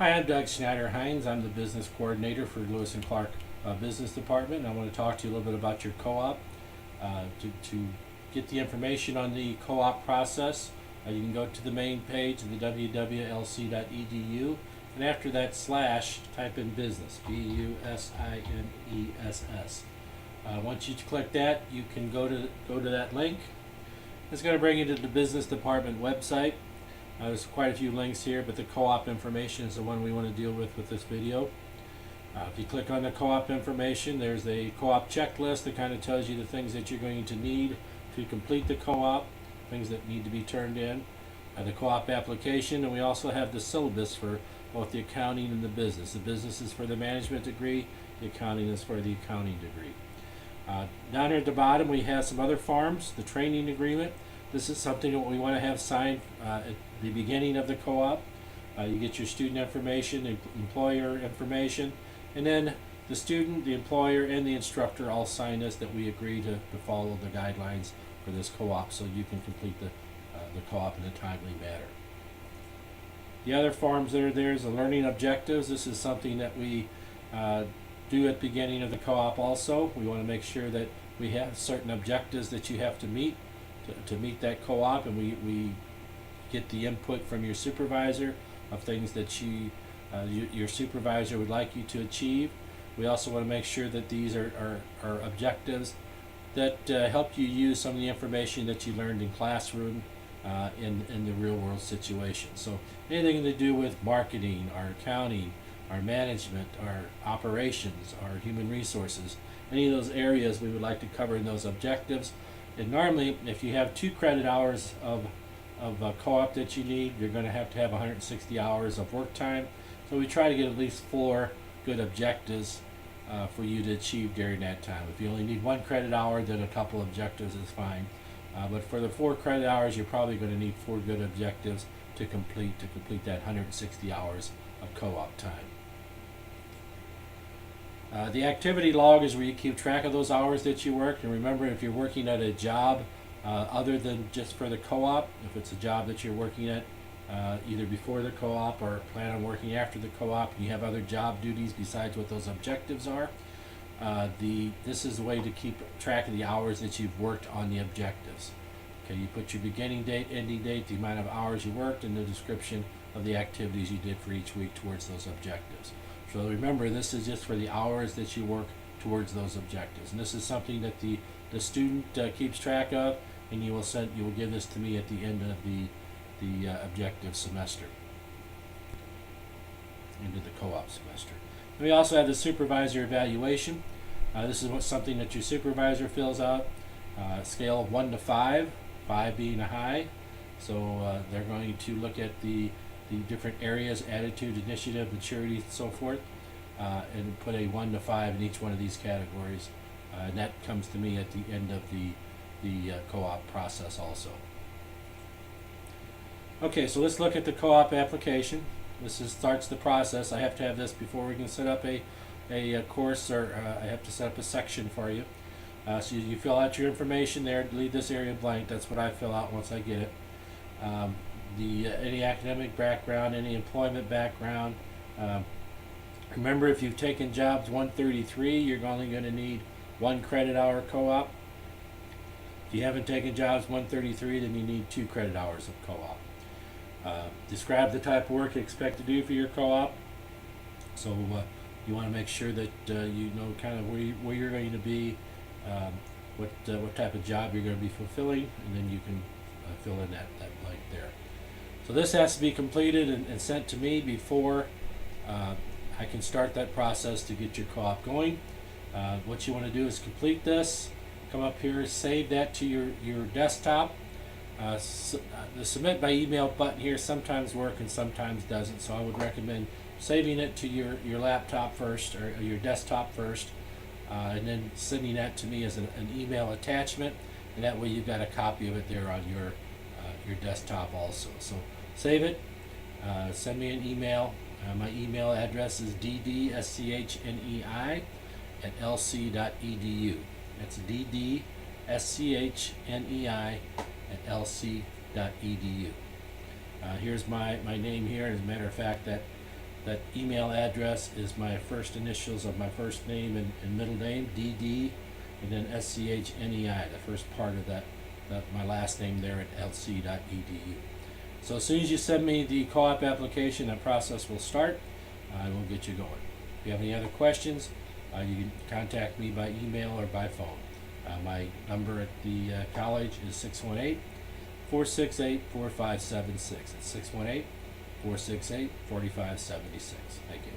Hi, I'm Doug Schneider-Hines. I'm the business coordinator for Lewis and Clark Business Department. I want to talk to you a little bit about your co-op. To get the information on the co-op process, you can go to the main page of the www.lc.edu, and after that slash, type in business, business. Once you click that, you can go to that link. It's going to bring you to the business department website. There's quite a few links here, but the co-op information is the one we want to deal with this video. If you click on the co-op information, there's a co-op checklist that kind of tells you the things that you're going to need to complete the co-op, things that need to be turned in, the co-op application, and we also have the syllabus for both the accounting and the business. The business is for the management degree, the accounting is for the accounting degree. Down here at the bottom we have some other forms, the training agreement. This is something that we want to have signed at the beginning of the co-op. You get your student information, employer information, and then the student, the employer, and the instructor all sign this, that we agree to follow the guidelines for this co-op so you can complete the co-op in a timely manner. The other forms that are there is the learning objectives. This is something that we do at the beginning of the co-op also. We want to make sure that we have certain objectives that you have to meet to meet that co-op, and we get the input from your supervisor of things that your supervisor would like you to achieve. We also want to make sure that these are objectives that help you use some of the information that you learned in classroom in the real world situation. So anything to do with marketing, our accounting, our management, our operations, our human resources, any of those areas we would like to cover in those objectives. And normally, if you have 2 credit hours of co-op that you need, you're going to have 160 hours of work time. So we try to get at least 4 good objectives for you to achieve during that time. If you only need 1 credit hour, then a couple objectives is fine. But for the 4 credit hours, you're probably going to need 4 good objectives to complete that 160 hours of co-op time. The activity log is where you keep track of those hours that you worked. And remember, if you're working at a job other than just for the co-op, if it's a job that you're working at either before the co-op or plan on working after the co-op, and you have other job duties besides what those objectives are, this is the way to keep track of the hours that you've worked on the objectives. Okay, you put your beginning date, ending date, the amount of hours you worked, and the description of the activities you did for each week towards those objectives. So remember, this is just for the hours that you work towards those objectives, and this is something that the student keeps track of, and you will give this to me at the end of the objective semester, into the co-op semester. And we also have the supervisor evaluation. This is something that your supervisor fills out, scale of 1 to 5, 5 being a high. So they're going to look at the different areas, attitude, initiative, maturity, and so forth, and put a 1 to 5 in each one of these categories. And that comes to me at the end of the co-op process also. Okay, so let's look at the co-op application. Starts the process. I have to have this before we can set up a course, or I have to set up a section for you. So you fill out your information there, leave this area blank. That's what I fill out once I get it. Any academic background, any employment background. Remember, if you've taken jobs 133, you're only going to need 1 credit hour co-op. If you haven't taken jobs 133, then you need 2 credit hours of co-op. Describe the type of work you expect to do for your co-op. So you want to make sure that you know kind of where you're going to be, what type of job you're going to be fulfilling, and then you can fill in that blank there. So this has to be completed and sent to me before I can start that process to get your co-op going. What you want to do is complete this, come up here, save that to your desktop. The submit by email button here sometimes works and sometimes doesn't, so I would recommend saving it to your laptop first, or your desktop first, and then sending that to me as an email attachment, and that way you've got a copy of it there on your desktop also. So save it, send me an email. My email address is ddschnei@lc.edu. That's ddschnei@lc.edu. Here's my name here. As a matter of fact, that That email address is my first initials of my first name and middle name, DD, and then SCHNEI, the first part of that my last name there at lc.edu. So as soon as you send me the co-op application, that process will start, and we'll get you going. If you have any other questions, you can contact me by email or by phone. My number at the college is 618-468-4576. It's 618-468-4576. Thank you.